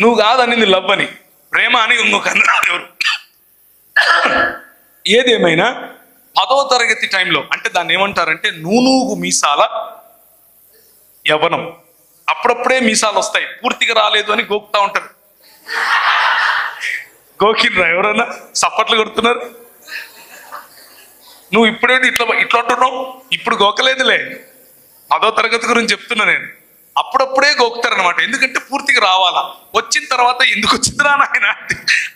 నువ్వు కాదనింది లవ్ అని, ప్రేమ అని ఇంకొక అన్నారు ఎవరు. ఏదేమైనా 10వ తరగతి టైంలో, అంటే దాన్ని ఏమంటారంటే నూనూగు మీసాల యవ్వనం. అప్పుడప్పుడే మీసాలు వస్తాయి, పూర్తిగా రాలేదు అని గోకుతా ఉంటారు. గోకిన్రా ఎవరన్నా? చప్పట్లు కొడుతున్నారు. నువ్వు ఇప్పుడేంటి ఇట్లా అంటున్నావు? ఇప్పుడు గోకలేదులే, 10వ తరగతి గురించి చెప్తున్నా నేను. అప్పుడప్పుడే గోకుతారనమాట. ఎందుకంటే పూర్తిగా రావాలా, వచ్చిన తర్వాత ఎందుకు వచ్చిందిరా నాయన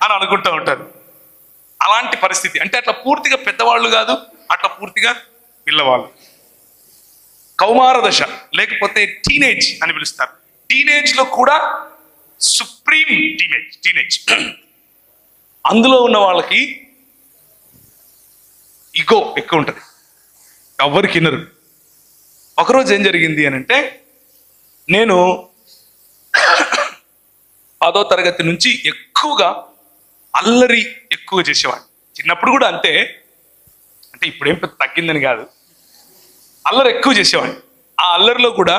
అని అనుకుంటూ ఉంటారు. అలాంటి పరిస్థితి. అంటే అట్లా పూర్తిగా పెద్దవాళ్ళు కాదు, అట్లా పూర్తిగా పిల్లవాళ్ళు. కౌమార దశ లేకపోతే టీనేజ్ అని పిలుస్తారు. టీనేజ్ లో కూడా సుప్రీం టీనేజ్. అందులో ఉన్న వాళ్ళకి ఇగో ఎక్కువ ఉంటుంది, ఎవరికి వినరు. ఒకరోజు ఏం జరిగింది అని అంటే, నేను 10వ తరగతి నుంచి ఎక్కువగా అల్లరి ఎక్కువ చేసేవాడిని. చిన్నప్పుడు కూడా అంతే, అంటే ఇప్పుడేం పెద్ద తగ్గిందని కాదు, అల్లరి ఎక్కువ చేసేవాడిని. ఆ అల్లరిలో కూడా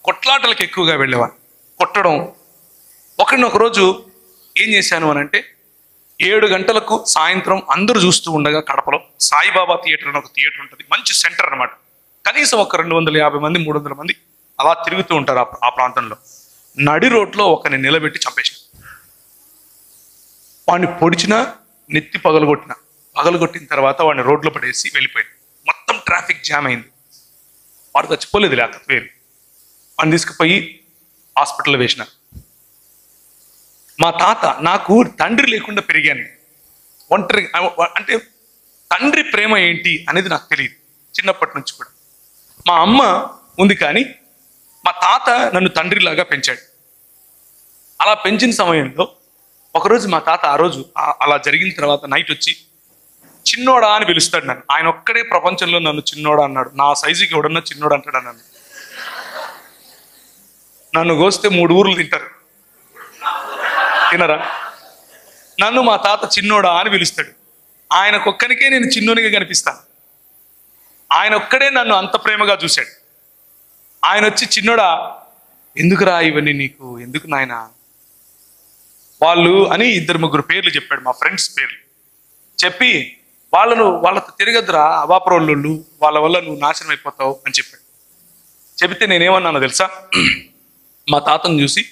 కొట్లాటలకు ఎక్కువగా వెళ్ళేవాడిని, కొట్టడం. ఒకరోజు ఏం చేశాను అని అంటే, 7 గంటలకు సాయంత్రం అందరూ చూస్తూ ఉండగా కడపలో సాయిబాబా థియేటర్ అని ఒక థియేటర్ ఉంటుంది, మంచి సెంటర్ అనమాట. కనీసం ఒక 250 మంది 300 మంది అలా తిరుగుతూ ఉంటారు ఆ ప్రాంతంలో. నడి రోడ్లో ఒకరిని నిలబెట్టి చంపేసిన. వాడిని పొడిచిన, నెత్తి పగలగొట్టిన తర్వాత వాడిని రోడ్లో పడేసి వెళ్ళిపోయాడు. మొత్తం ట్రాఫిక్ జామ్ అయింది. వాడు చచ్చిపోలేదు, లేకపోతే వేరు. వాడిని తీసుకుపోయి హాస్పిటల్లో వేసిన. మా తాత, నాకు తండ్రి లేకుండా పెరిగాను, ఒంటరి. అంటే తండ్రి ప్రేమ ఏంటి అనేది నాకు తెలియదు చిన్నప్పటి నుంచి కూడా. మా అమ్మ ఉంది కానీ మా తాత నన్ను తండ్రిలాగా పెంచాడు. అలా పెంచిన సమయంలో ఒకరోజు మా తాత, ఆ రోజు అలా జరిగిన తర్వాత నైట్ వచ్చి చిన్నోడా అని పిలుస్తాడు నన్ను. ఆయన ఒక్కడే ప్రపంచంలో నన్ను చిన్నోడా అన్నాడు. నా సైజుకి ఎవడన్నా చిన్నోడా అంటాడు నన్ను. నన్ను కోస్తే 3 ఊర్లు తింటారు, తినరా? నన్ను మా తాత చిన్నోడా అని పిలుస్తాడు. ఆయనకొక్కనికే నేను చిన్నోనిగా కనిపిస్తాను. ఆయన ఒక్కడే నన్ను అంత ప్రేమగా చూశాడు. ఆయన వచ్చి, చిన్నోడా ఎందుకురా ఇవన్నీ నీకు, ఎందుకు నాయన వాళ్ళు అని 2-3 పేర్లు చెప్పాడు, మా ఫ్రెండ్స్ పేర్లు చెప్పి, వాళ్ళతో తిరగద్దురా అవాపరోళ్ళు, వాళ్ళ వల్ల నువ్వు నాశనం అయిపోతావు అని చెప్పాడు. చెబితే నేనేమన్నానో తెలుసా? మా తాతను చూసి,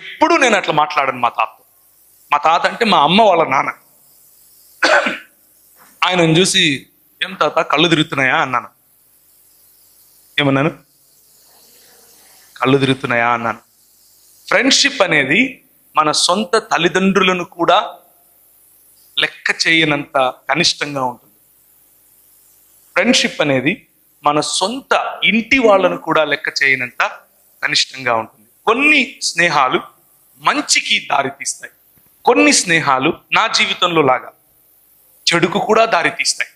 ఎప్పుడూ నేను అట్లా మాట్లాడాను మా తాతతో. మా తాత అంటే మా అమ్మ వాళ్ళ నాన్న. ఆయనను చూసి, ఏం తాత కళ్ళు తిరుగుతున్నాయా అన్నాను. ఏమన్నాను? కళ్ళు తిరుగుతున్నాయా అన్నాను. ఫ్రెండ్షిప్ అనేది మన సొంత తల్లిదండ్రులను కూడా లెక్క చేయనంత కనిష్టంగా ఉంటుంది. ఫ్రెండ్షిప్ అనేది మన సొంత ఇంటి వాళ్ళను కూడా లెక్క చేయనంత కనిష్టంగా ఉంటుంది. కొన్ని స్నేహాలు మంచికి దారితీస్తాయి, కొన్ని స్నేహాలు నా జీవితంలో లాగా చెడుకు కూడా దారితీస్తాయి.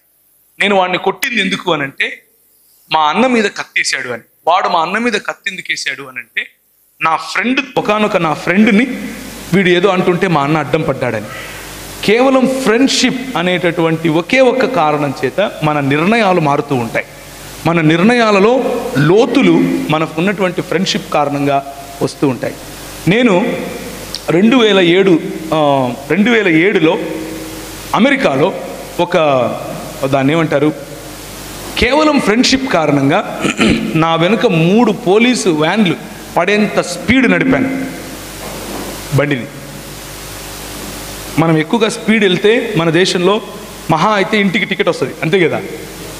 నేను వాడిని కొట్టింది ఎందుకు అనంటే, మా అన్న మీద కత్తేసాడు అని. వాడు మా అన్న మీద కత్తెందుకేసాడు అనంటే, నా ఫ్రెండ్, ఒకనొక నా ఫ్రెండ్ని వీడు ఏదో అంటుంటే మా అన్న అడ్డం పడ్డాడని. కేవలం ఫ్రెండ్షిప్ అనేటటువంటి ఒకే ఒక్క కారణం చేత మన నిర్ణయాలు మారుతూ ఉంటాయి. మన నిర్ణయాలలో లోతులు మనకు ఉన్నటువంటి ఫ్రెండ్షిప్ కారణంగా వస్తూ ఉంటాయి. నేను 2007లో అమెరికాలో దాన్ని ఏమంటారు, కేవలం ఫ్రెండ్షిప్ కారణంగా నా వెనుక 3 పోలీసు వ్యాన్లు పడేంత స్పీడ్ నడిపాను బండిని. మనం ఎక్కువగా స్పీడ్ వెళ్తే మన దేశంలో మహా అయితే ఇంటికి టికెట్ వస్తుంది, అంతే కదా.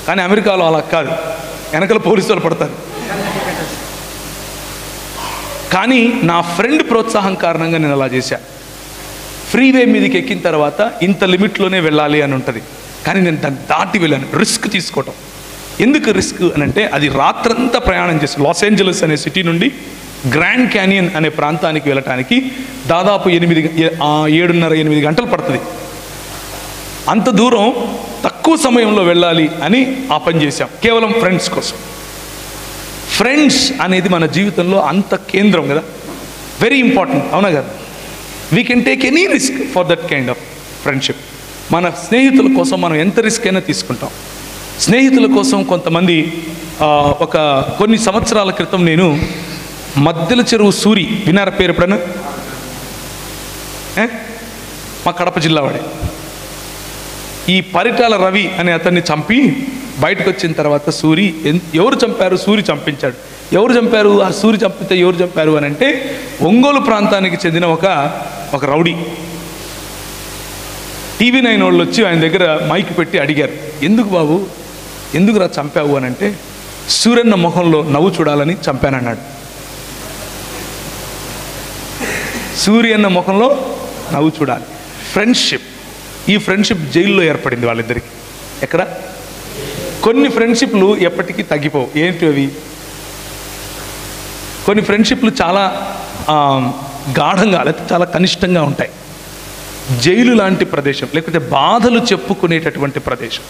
కానీ అమెరికాలో అలా కాదు, వెనకల పోలీసు వాళ్ళు పడతారు. కానీ నా ఫ్రెండ్ ప్రోత్సాహం కారణంగా నేను అలా చేశా. ఫ్రీవే మీదకి ఎక్కిన తర్వాత ఇంత లిమిట్లోనే వెళ్ళాలి అని ఉంటుంది, కానీ నేను దాన్ని దాటి వెళ్ళాను. రిస్క్ తీసుకోవటం. ఎందుకు రిస్క్ అని అంటే, అది రాత్రంతా ప్రయాణం చేసి లాస్ ఏంజలస్ అనే సిటీ నుండి గ్రాండ్ క్యానియన్ అనే ప్రాంతానికి వెళ్ళటానికి దాదాపు 7:30-8 గంటలు పడుతుంది. అంత దూరం తక్కువ సమయంలో వెళ్ళాలి అని ఆ పని చేశాం, కేవలం ఫ్రెండ్స్ కోసం. ఫ్రెండ్స్ అనేది మన జీవితంలో అంత కేంద్రం కదా, వెరీ ఇంపార్టెంట్, అవునా కదా. We can take any risk for that kind of friendship. మన స్నేహితుల కోసం మనం ఎంత రిస్క్ అయినా తీసుకుంటాం. స్నేహితుల కోసం కొంతమంది కొన్ని సంవత్సరాల క్రితం నేను మద్దెల చెరువు సూరి, విన్నారా పేరు ఎప్పుడన్నా? మా కడప జిల్లా వాడే. ఈ పరిటాల రవి అనే అతన్ని చంపి బయటకు వచ్చిన తర్వాత సూరి ఎవరు చంపారు? సూరి చంపించాడు. ఎవరు చంపారు? ఆ సూరి చంపితే ఎవరు చంపారు అని అంటే ఒంగోలు ప్రాంతానికి చెందిన ఒక రౌడీ. TV9 వాళ్ళు వచ్చి ఆయన దగ్గర మైక్ పెట్టి అడిగారు, ఎందుకు బాబు, ఎందుకురా చంపావు అని అంటే, సూర్యన్న ముఖంలో నవ్వు చూడాలని చంపానన్నాడు. సూర్యన్న ముఖంలో నవ్వు చూడాలి. ఫ్రెండ్షిప్. ఈ ఫ్రెండ్షిప్ జైల్లో ఏర్పడింది వాళ్ళిద్దరికి. ఎక్కడ? కొన్ని ఫ్రెండ్షిప్లు ఎప్పటికీ తగ్గిపోవు. ఏంటి అవి? కొన్ని ఫ్రెండ్షిప్లు చాలా గాఢంగా లేకపోతే చాలా కనిష్టంగా ఉంటాయి. జైలు లాంటి ప్రదేశం, లేకపోతే బాధలు చెప్పుకునేటటువంటి ప్రదేశం,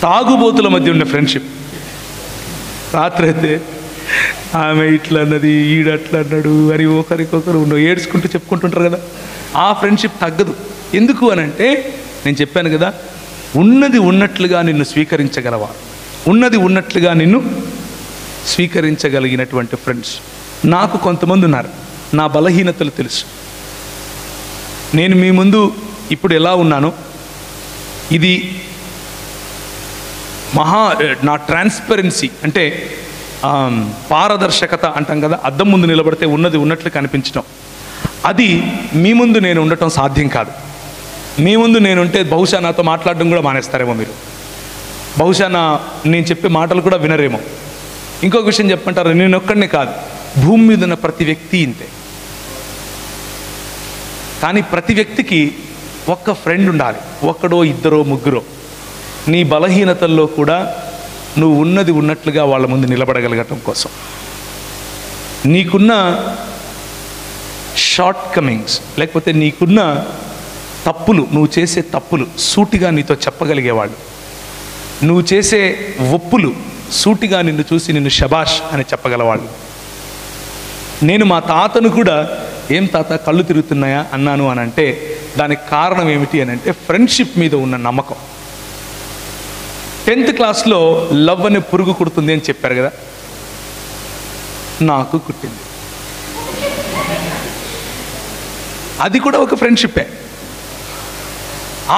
తాగుబోతుల మధ్య ఉండే ఫ్రెండ్షిప్. రాత్రి అయితే ఆమె ఇట్లా అన్నది, ఈడు అట్లా అన్నాడు అని ఒకరికొకరు ఏడ్చుకుంటూ చెప్పుకుంటుంటారు కదా. ఆ ఫ్రెండ్షిప్ తగ్గదు. ఎందుకు అని అంటే, నేను చెప్పాను కదా, ఉన్నది ఉన్నట్లుగా నిన్ను స్వీకరించగలవా, ఉన్నది ఉన్నట్లుగా నిన్ను స్వీకరించగలిగినటువంటి ఫ్రెండ్స్. నాకు కొంతమంది ఉన్నారు, నా బలహీనతలు తెలుసు. నేను మీ ముందు ఇప్పుడు ఎలా ఉన్నానో, ఇది నా ట్రాన్స్పరెన్సీ అంటే పారదర్శకత అంటాం కదా, అద్దం ముందు నిలబడితే ఉన్నది ఉన్నట్లు కనిపించడం, అది మీ ముందు నేను ఉండటం సాధ్యం కాదు. మీ ముందు నేను ఉంటే బహుశా నాతో మాట్లాడడం కూడా మానేస్తారేమో మీరు, బహుశా నేను చెప్పే మాటలు కూడా వినరేమో. ఇంకొక విషయం చెప్పంటారు, నేను ఒక్కడినే కాదు, భూమి మీద ఉన్న ప్రతి వ్యక్తి ఇంతే. కానీ ప్రతి వ్యక్తికి ఒక్క ఫ్రెండ్ ఉండాలి, ఒక్కడో ఇద్దరో ముగ్గురో. నీ బలహీనతల్లో కూడా నువ్వు ఉన్నది ఉన్నట్లుగా వాళ్ళ ముందు నిలబడగలగటం కోసం, నీకున్న షార్ట్ కమింగ్స్ లేకపోతే నీకున్న తప్పులు, నువ్వు చేసే తప్పులు సూటిగా నీతో చెప్పగలిగేవాళ్ళు, నువ్వు చేసే ఒప్పులు సూటిగా నిన్ను చూసి నిన్ను శబాష్ అని చెప్పగలవాళ్ళు. నేను మా తాతను కూడా, ఏం తాత కళ్ళు తిరుగుతున్నాయా అన్నాను అని అంటే దానికి కారణం ఏమిటి అని అంటే ఫ్రెండ్షిప్ మీద ఉన్న నమ్మకం. 10th క్లాస్లో లవ్ అనే పురుగు కుడుతుంది అని చెప్పారు కదా, నాకు కుట్టింది. అది కూడా ఒక ఫ్రెండ్షిప్పే.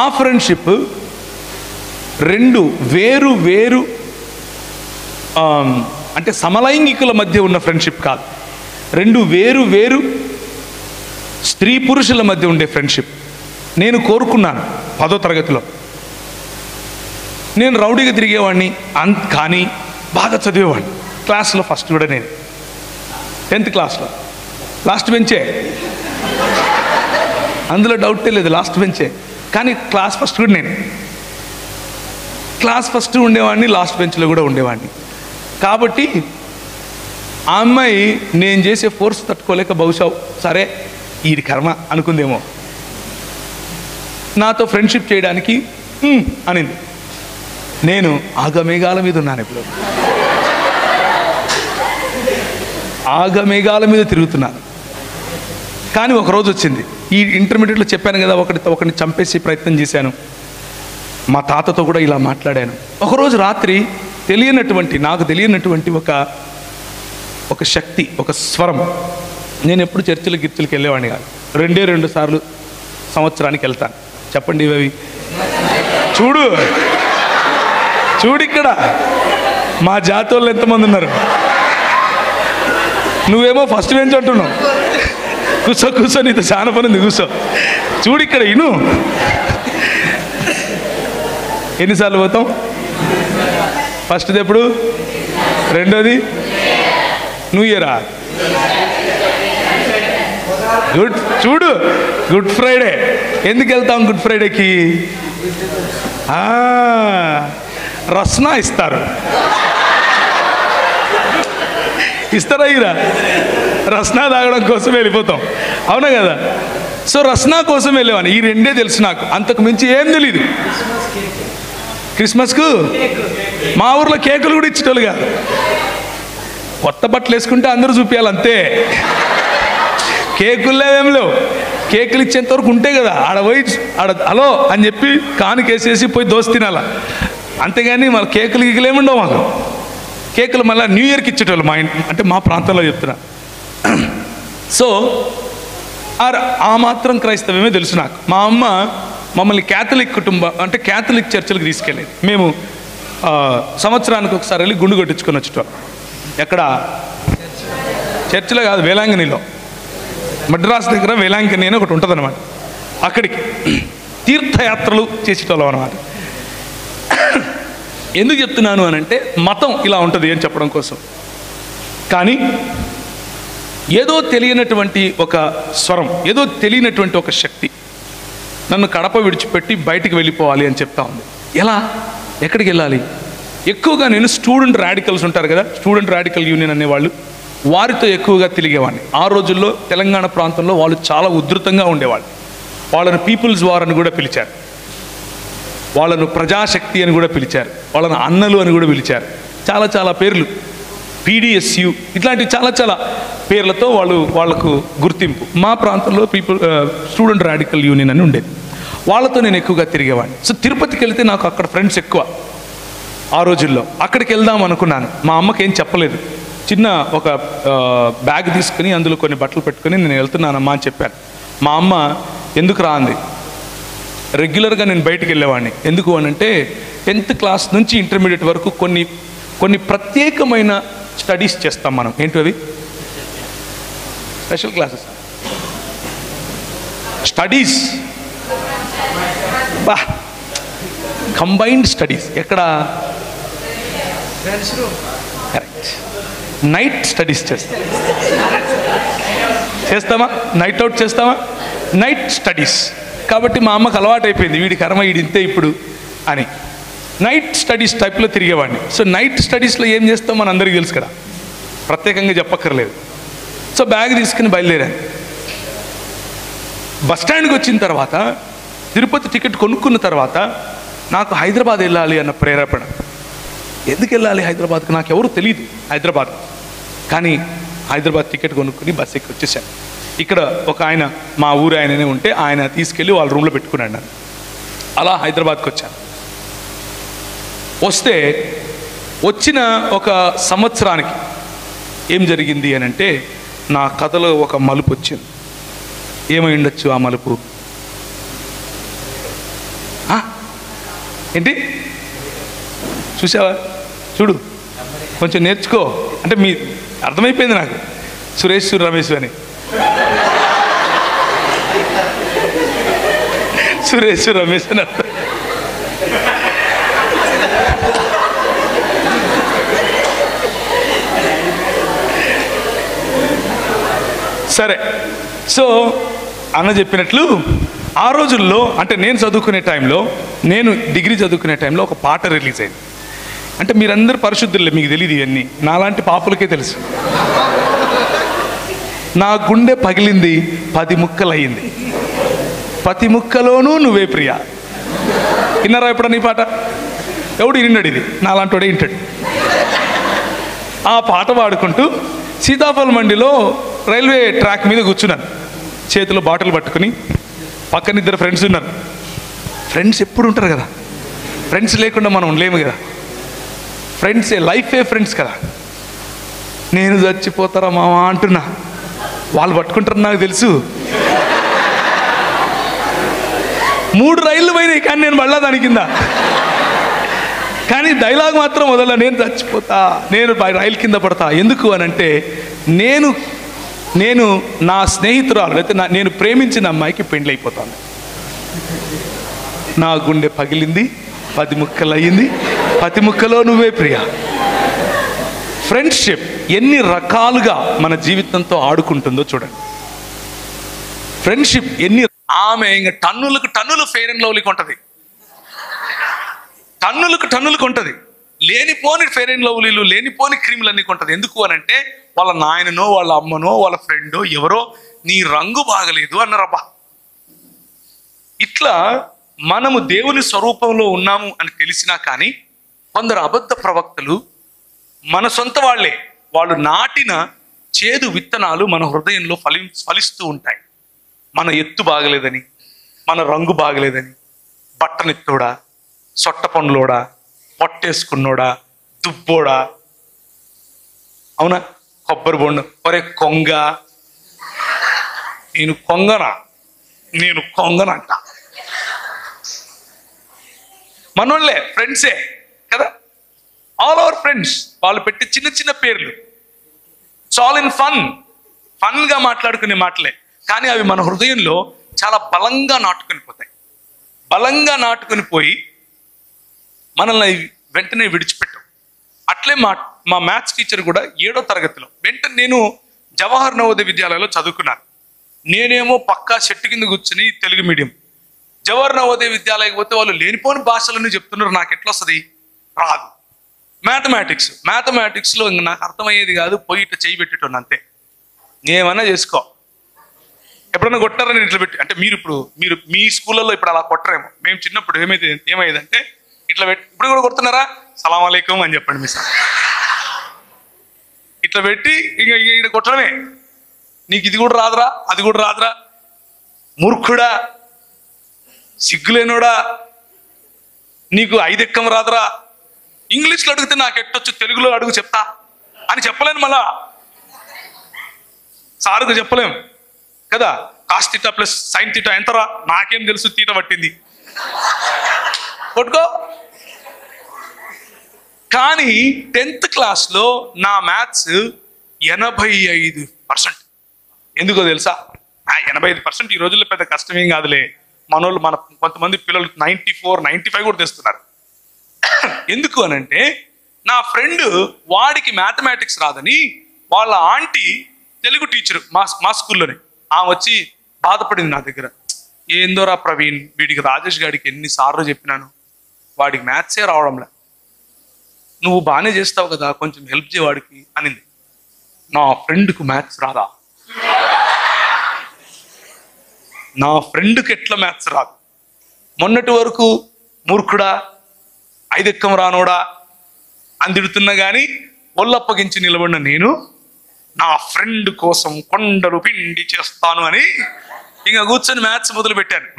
ఆ ఫ్రెండ్షిప్ రెండు వేరు వేరు అంటే సమలైంగికుల మధ్య ఉన్న ఫ్రెండ్షిప్ కాదు, రెండు వేరు వేరు స్త్రీ పురుషుల మధ్య ఉండే ఫ్రెండ్షిప్. నేను కోరుకున్నాను 10వ తరగతిలో, నేను రౌడీగా తిరిగేవాడిని కానీ బాగా చదివేవాడిని. క్లాస్లో ఫస్ట్ కూడా నేను 10th క్లాస్లో లాస్ట్ బెంచే, అందులో డౌటే లేదు, లాస్ట్ బెంచే. కానీ క్లాస్ ఫస్ట్ కూడా నేను, క్లాస్ ఫస్ట్ ఉండేవాడిని, లాస్ట్ బెంచ్లో కూడా ఉండేవాడిని. కాబట్టి ఆ అమ్మాయి నేను చేసే ఫోర్స్ తట్టుకోలేక బహుశా సరే ఈడి కర్మ అనుకుందేమో, నాతో ఫ్రెండ్షిప్ చేయడానికి అనింది. నేను ఆగమేఘాల మీద ఉన్నాను, ఇప్పుడు ఆగమేఘాల మీద తిరుగుతున్నాను. కానీ ఒకరోజు వచ్చింది, ఈ ఇంటర్మీడియట్లో చెప్పాను కదా, ఒకరిని చంపేసి ప్రయత్నం చేశాను. మా తాతతో కూడా ఇలా మాట్లాడాను. ఒకరోజు రాత్రి నాకు తెలియనటువంటి ఒక శక్తి, ఒక స్వరం. నేను ఎప్పుడు గిర్చలకి వెళ్ళేవాడిని కాదు, 2 సార్లు సంవత్సరానికి వెళ్తాను. చెప్పండి ఇవి, చూడు ఇక్కడ మా జాతి వాళ్ళు ఎంతమంది ఉన్నారు. నువ్వేమో ఫస్ట్ బెంచ్ అంటున్నావు, కూర్చో నీతో చాలా పని ఉంది, కూర్చో. చూడు ఇక్కడ ఇను, ఎన్నిసార్లు పోతాం? ఫస్ట్ది ఎప్పుడు, రెండోది న్యూ ఇయరా, చూడు గుడ్ ఫ్రైడే. ఎందుకు వెళ్తాం గుడ్ ఫ్రైడేకి? రస్నా ఇస్తారు, ఇస్తారా? ఇరా రస్నా తాగడం కోసం వెళ్ళిపోతాం, అవునా కదా? సో రస్నా కోసం వెళ్ళేవాడిని. ఈ రెండే తెలుసు నాకు, అంతకు మించి ఏం తెలీదు. క్రిస్మస్కు మా ఊర్లో కేకులు కూడా ఇచ్చేటోళ్ళు కాదు, కొత్త బట్టలు వేసుకుంటే అందరూ చూపించాలి అంతే. కేకులు లేవేం లేవు, కేకులు ఇచ్చేంత వరకు ఉంటే కదా హలో అని చెప్పి కానుకేసేసి పోయి దోశ తినాల, అంతేగాని మళ్ళీ కేకులు గీకులేముండవు మాకు. కేకులు మళ్ళీ న్యూ ఇయర్కి ఇచ్చేటోళ్ళు మా అంటే మా ప్రాంతంలో చెప్తున్నా. సో ఆ మాత్రం క్రైస్తవమే తెలుసు నాకు. మా అమ్మ మమ్మల్ని క్యాథలిక్ కుటుంబం అంటే క్యాథలిక్ చర్చిలకు తీసుకెళ్ళేది. మేము సంవత్సరానికి ఒకసారి వెళ్ళి గుండు కొట్టించుకొని వచ్చేటోళ్ళం. ఎక్కడ? చర్చిలో కాదు, వేలాంగణిలో, మద్రాసు దగ్గర వేలాంగణి అని ఒకటి ఉంటుంది అనమాట. అక్కడికి తీర్థయాత్రలు చేసేటోళ్ళం అనమాట. ఎందుకు చెప్తున్నాను అని అంటే మతం ఇలా ఉంటుంది అని చెప్పడం కోసం. కానీ ఏదో తెలియనటువంటి ఒక స్వరం, ఏదో తెలియనటువంటి ఒక శక్తి నన్ను కడప విడిచిపెట్టి బయటికి వెళ్ళిపోవాలి అని చెప్తా ఉంది. ఎలా? ఎక్కడికి వెళ్ళాలి? ఎక్కువగా నేను స్టూడెంట్ రాడికల్స్ ఉంటారు కదా, స్టూడెంట్ రాడికల్ యూనియన్ అనేవాళ్ళు, వారితో ఎక్కువగా తిరిగేవాడిని. ఆ రోజుల్లో తెలంగాణ ప్రాంతంలో వాళ్ళు చాలా ఉధృతంగా ఉండేవాళ్ళు. వాళ్ళను పీపుల్స్ వార్ అని కూడా పిలిచారు, వాళ్ళను ప్రజాశక్తి అని కూడా పిలిచారు, వాళ్ళను అన్నలు అని కూడా పిలిచారు. చాలా చాలా పేర్లు, PDSU ఇట్లాంటివి చాలా చాలా పేర్లతో వాళ్ళకు గుర్తింపు. మా ప్రాంతంలో స్టూడెంట్ రాడికల్ యూనియన్ అని ఉండేది. వాళ్ళతో నేను ఎక్కువగా తిరిగేవాడిని. సో తిరుపతికి వెళ్తే నాకు అక్కడ ఫ్రెండ్స్ ఎక్కువ. ఆ రోజుల్లో అక్కడికి వెళ్దాం అనుకున్నాను. మా అమ్మకి ఏం చెప్పలేదు. చిన్న ఒక బ్యాగ్ తీసుకుని అందులో కొన్ని బట్టలు పెట్టుకుని నేను వెళ్తున్నానమ్మా అని చెప్పాను. మా అమ్మ ఎందుకు రా అంది. రెగ్యులర్గా నేను బయటికి వెళ్ళేవాడిని. ఎందుకు అని అంటే 10th క్లాస్ నుంచి ఇంటర్మీడియట్ వరకు కొన్ని ప్రత్యేకమైన స్టడీస్ చేస్తాం మనం. ఏంటి అవి? Special classes, studies, combined studies. ఎక్కడ? కరెక్ట్. నైట్ స్టడీస్ చేస్తామా? నైట్ అవుట్ చేస్తామా? Night studies. కాబట్టి మా అమ్మకు అలవాటు అయిపోయింది, వీడి కర్మ వీడింతే ఇప్పుడు అని. నైట్ స్టడీస్ టైప్లో తిరిగేవాడిని. సో నైట్ స్టడీస్లో ఏం చేస్తాం మన అందరికీ తెలుసు కదా, ప్రత్యేకంగా చెప్పక్కర్లేదు. సో బ్యాగ్ తీసుకుని బయలుదేరాను. బస్ స్టాండ్కి వచ్చిన తర్వాత తిరుపతి టికెట్ కొనుక్కున్న తర్వాత నాకు హైదరాబాద్ వెళ్ళాలి అన్న ప్రేరేపణ. ఎందుకు వెళ్ళాలి హైదరాబాద్కి? నాకు ఎవరు తెలియదు హైదరాబాద్. కానీ హైదరాబాద్ టికెట్ కొనుక్కుని బస్ ఎక్కి వచ్చేసాను. ఇక్కడ ఒక ఆయన, మా ఊరు ఆయననే ఉంటే, ఆయన తీసుకెళ్ళి వాళ్ళ రూమ్లో పెట్టుకున్నాడు నన్ను. అలా హైదరాబాద్కి వచ్చాను. వస్తే వచ్చిన ఒక సంవత్సరానికి ఏం జరిగింది అని అంటే నా కథలో ఒక మలుపు వచ్చింది. ఏమై ఉండొచ్చు ఆ మలుపు? ఏంటి చూసావా? చూడు, కొంచెం నేర్చుకో. అంటే మీ అర్థమైపోయింది నాకు, సురేష్ రమేష్ అని. సురేష్ రమేష్ అని అర్థం. సరే, సో అన్న చెప్పినట్లు ఆ రోజుల్లో, అంటే నేను చదువుకునే టైంలో, నేను డిగ్రీ చదువుకునే టైంలో ఒక పాట రిలీజ్ అయింది. అంటే మీరందరూ పరిశుద్ధులే, మీకు తెలియదు ఇవన్నీ, నాలాంటి పాపులకే తెలుసు. నా గుండె పగిలింది 10 ముక్కలయ్యింది, 10 ముక్కలోనూ నువ్వే ప్రియా. విన్నారా ఎప్పుడన్నా ఈ పాట? ఎవడు విన్నాడు? ఇది నాలాంటి వాడే వింటాడు. ఆ పాట పాడుకుంటూ సీతాఫల్ మండిలో రైల్వే ట్రాక్ మీద కూర్చున్నాను, చేతిలో బాటిల్ పట్టుకుని. పక్కన 2 ఫ్రెండ్స్ ఉన్నారు. ఫ్రెండ్స్ ఎప్పుడు ఉంటారు కదా, ఫ్రెండ్స్ లేకుండా మనం ఉండలేము కదా. ఫ్రెండ్సే లైఫే, ఫ్రెండ్స్ కదా. నేను చచ్చిపోతారా మావా అంటున్నా, వాళ్ళు పట్టుకుంటారు నాకు తెలుసు. 3 రైళ్ళు పోయినాయి కానీ నేను మళ్ళా దాని కింద. కానీ డైలాగ్ మాత్రం వదల, నేను చచ్చిపోతా, నేను రైలు కింద పడతా. ఎందుకు అని అంటే నేను నా స్నేహితురాలు, లేకపోతే నేను ప్రేమించిన అమ్మాయికి పెండ్లి అయిపోతాను. నా గుండె పగిలింది, 10 ముక్కలు అయ్యింది, 10 ముక్కలో నువ్వే ప్రియా. ఫ్రెండ్షిప్ ఎన్ని రకాలుగా మన జీవితంతో ఆడుకుంటుందో చూడండి. ఫ్రెండ్షిప్ ఆమె ఇంకా టన్నులు ఫెయిర్ అండ్ లవ్లీకి ఉంటుంది, టన్నులకు ఉంటుంది. లేనిపోని ఫెయిర్ అండ్ లవ్లీలు, లేనిపోని క్రీములు అన్నీ కొంటుంది. ఎందుకు అని అంటే వాళ్ళ నాయననో, వాళ్ళ అమ్మనో, వాళ్ళ ఫ్రెండో ఎవరో నీ రంగు బాగలేదు అన్నారబ్బా. ఇట్లా మనము దేవుని స్వరూపంలో ఉన్నాము అని తెలిసినా కానీ కొందరు అబద్ధ ప్రవక్తలు మన సొంత వాళ్ళే, వాళ్ళు నాటిన చేదు విత్తనాలు మన హృదయంలో ఫలిస్తూ ఉంటాయి. మన ఎత్తు బాగలేదని, మన రంగు బాగలేదని, బట్టనెత్తోడా, సొట్ట పండ్లోడా, పొట్టేసుకున్నోడా, దుబ్బోడా, అవునా, కొబ్బరి బొండ, ఒరే కొంగ, నేను కొంగనంట. మనోళ్ళే, ఫ్రెండ్సే కదా, ఆల్ అవర్ ఫ్రెండ్స్. వాళ్ళు పెట్టి చిన్న చిన్న పేర్లు, ఆల్ ఇన్ ఫన్గా మాట్లాడుకునే మాటలే, కానీ అవి మన హృదయంలో చాలా బలంగా నాటుకొని పోతాయి. బలంగా నాటుకొని పోయి మనల్ని వెంటనే విడిచిపెట్టాం. అట్లే మా మ్యాథ్స్ టీచర్ కూడా 7వ తరగతిలో వెంటనే, నేను జవహర్ నవోదయ విద్యాలయంలో చదువుకున్నాను. నేనేమో పక్కా చెట్టు కింద కూర్చుని తెలుగు మీడియం. జవహర్ నవోదయ విద్యాలయకి పోతే వాళ్ళు లేనిపోని భాషలన్నీ చెప్తున్నారు, నాకు ఎట్లా వస్తుంది? రాదు. మ్యాథమెటిక్స్లో ఇంక నాకు అర్థమయ్యేది కాదు, పోయి ఇట్లా చేయి పెట్టేటోను అంతే. ఏమన్నా చేసుకో. ఎప్పుడన్నా కొట్టారని ఇట్లా పెట్టి, అంటే మీరు మీ స్కూళ్ళల్లో ఇప్పుడు అలా కొట్టరేమో. మేము చిన్నప్పుడు ఏమయ్యేదంటే ఇట్లా పెట్టి, ఇప్పుడు కూడా కొడుతున్నారా, సలాం అలైకుం అని చెప్పండి మీ సార్, ఇట్లా పెట్టి ఇంకా ఇక్కడ కొట్టడమే. నీకు ఇది కూడా రాదురా, అది కూడా రాదురా, మూర్ఖుడా, సిగ్గులేనోడా, నీకు 5 ఎక్కం రాదురా. ఇంగ్లీష్లో అడిగితే నాకు ఎట్టొచ్చు, తెలుగులో అడుగు చెప్తా అని చెప్పలేను. మళ్ళా సారుకు చెప్పలేం కదా. Cos theta plus sine theta ఎంతరా, నాకేం తెలుసు, తీట పట్టింది, కొట్టుకో. కానీ 10th క్లాస్లో నా మ్యాథ్స్ 85%. ఎందుకో తెలుసా? 85% ఈ రోజుల్లో పెద్ద కష్టమేం కాదులే. మనోళ్ళు కొంతమంది పిల్లలు 94, 95 కూడా తెస్తున్నారు. ఎందుకు అనంటే, నా ఫ్రెండ్ వాడికి మ్యాథమెటిక్స్ రాదని వాళ్ళ ఆంటీ తెలుగు టీచరు మా స్కూల్లోనే, ఆమె వచ్చి బాధపడింది నా దగ్గర. ఏందోరా ప్రవీణ్, వీడికి రాజేష్ గారికి ఎన్నిసార్లు చెప్పినాను, వాడికి మ్యాథ్సే రావడంలే, నువ్వు బాగానే చేస్తావు కదా, కొంచెం హెల్ప్ చేయవాడికి అనింది. నా ఫ్రెండ్కు మ్యాథ్స్ రాదా? నా ఫ్రెండ్కి ఎట్లా మ్యాథ్స్ రాదు? మొన్నటి వరకు మూర్ఖుడా, 5 ఎక్కం రానోడా అని తిడుతున్నా కానీ ఒళ్ళప్పగించి నిలబడిన నేను నా ఫ్రెండ్ కోసం కొండలు పిండి చేస్తాను అని ఇంకా కూర్చొని మ్యాథ్స్ మొదలు పెట్టాను.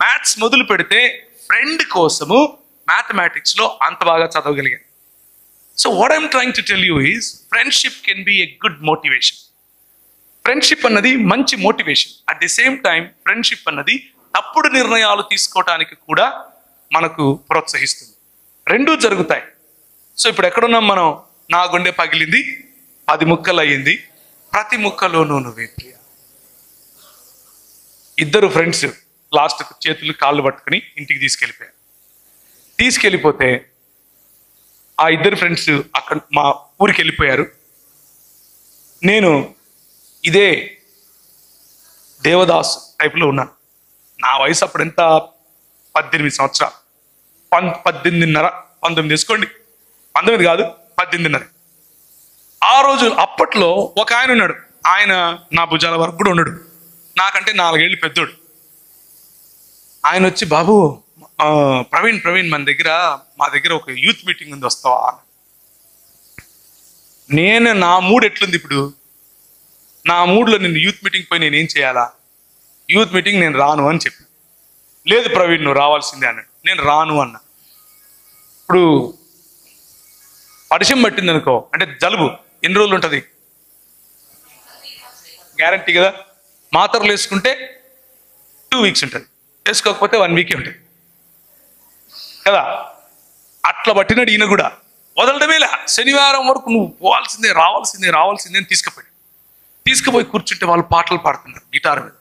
మ్యాథ్స్ మొదలు పెడితే ఫ్రెండ్ కోసము మ్యాథమెటిక్స్లో అంత బాగా చదవగలిగాను. So what I'm trying to tell you is, friendship can be a good motivation. Friendship అన్నది మంచి motivation. At the same time friendship అన్నది తప్పుడు నిర్ణయాలు తీసుకోవటానికి కూడా మనకు ప్రోత్సహిస్తుంది. రెండూ జరుగుతాయి. సో ఇప్పుడు ఎక్కడున్నాం మనం? నా గుండె పగిలింది, 10 ముక్కలు అయ్యింది, ప్రతి ముక్కలోనూ నువ్వే ప్రియ. 2 ఫ్రెండ్స్ లాస్ట్ చేతులు కాళ్ళు పట్టుకుని ఇంటికి తీసుకెళ్ళిపోతే ఆ 2 ఫ్రెండ్స్ అక్కడ మా ఊరికి వెళ్ళిపోయారు. నేను ఇదే దేవదాస్ టైప్లో ఉన్నాను. నా వయసు అప్పుడు ఎంత? 18 సంవత్సరాలు, 18.5, 19 తీసుకోండి, 19 కాదు 18.5. ఆ రోజు అప్పట్లో ఒక ఆయన ఉన్నాడు, ఆయన నా భుజాల వరకు కూడా ఉన్నాడు, నాకంటే 4 ఏళ్ళు పెద్దోడు. ఆయన వచ్చి, బాబు ప్రవీణ్ మా దగ్గర ఒక యూత్ మీటింగ్ ఉంది, వస్తావా? నా మూడ్ ఎట్లుంది ఇప్పుడు? నా మూడ్లో నేను యూత్ మీటింగ్ పోయి నేనేం చేయాలా? యూత్ మీటింగ్ నేను రాను అని చెప్పి, లేదు ప్రవీణ్ నువ్వు రావాల్సిందే అన్నాడు. నేను రాను అన్నా. ఇప్పుడు పరిచయం పట్టింది అనుకో, అంటే జలుబు ఎన్ని రోజులు ఉంటుంది? గ్యారంటీ కదా. మాత్రలు వేసుకుంటే 2 వీక్స్ ఉంటుంది, వేసుకోకపోతే 1 వీకే ఉంటుంది కదా. అట్లా పట్టినాడు ఈయన కూడా. వదలడమేలా, శనివారం వరకు నువ్వు పోవాల్సిందే, రావాల్సిందే అని తీసుకుపోయి కూర్చుంటే వాళ్ళు పాటలు పాడుతున్నారు గిటార్ మీద,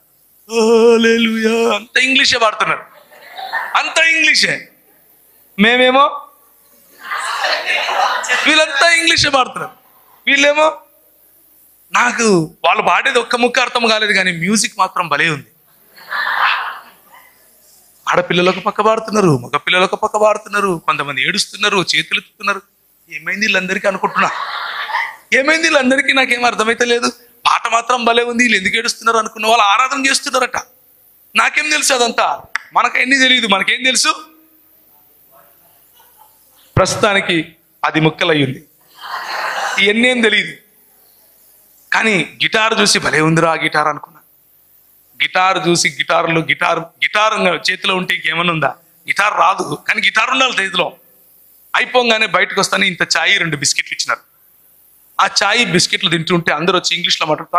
హల్లెలూయా, అంత ఇంగ్లీషే పాడుతున్నారు, అంత ఇంగ్లీషే. మేమేమో వీళ్ళంతా ఇంగ్లీషే పాడుతున్నారు, వీళ్ళేమో నాకు వాళ్ళు పాడేది ఒక్క ముక్క అర్థం కాలేదు, కానీ మ్యూజిక్ మాత్రం భలే ఉంది. ఆడపిల్లలకు పక్క పాడుతున్నారు, మగ పిల్లలకు పక్క పాడుతున్నారు, కొంతమంది ఏడుస్తున్నారు, చేతులు ఎత్తుతున్నారు. ఏమైంది వీళ్ళందరికీ అనుకుంటున్నా, ఏమైంది వీళ్ళందరికీ? నాకేం అర్థమైతే లేదు. పాట మాత్రం భలే ఉంది, వీళ్ళు ఎందుకు ఏడుస్తున్నారు అనుకున్న వాళ్ళు ఆరాధన చేస్తున్నారట. నాకేం తెలుసు అదంతా? మనకేం తెలియదు, మనకేం తెలుసు? ప్రస్తుతానికి 10 ముక్కలు అయ్యింది, ఇవన్నీ ఏం తెలియదు. కానీ గిటార్ చూసి భలే ఉందిరా గిటార్ అనుకున్నా. గిటార్ చూసి గిటార్ చేతిలో ఉంటే ఇంకేమన్నా ఉందా? గిటార్ రాదు, కానీ గిటార్ ఉండాలి చేతిలో. అయిపోగానే బయటకు వస్తానే ఇంత చాయ్ 2 బిస్కెట్లు ఇచ్చినారు. ఆ చాయ్ బిస్కెట్లు తింటుంటే అందరూ వచ్చి ఇంగ్లీష్లో మాట్లాడుతూ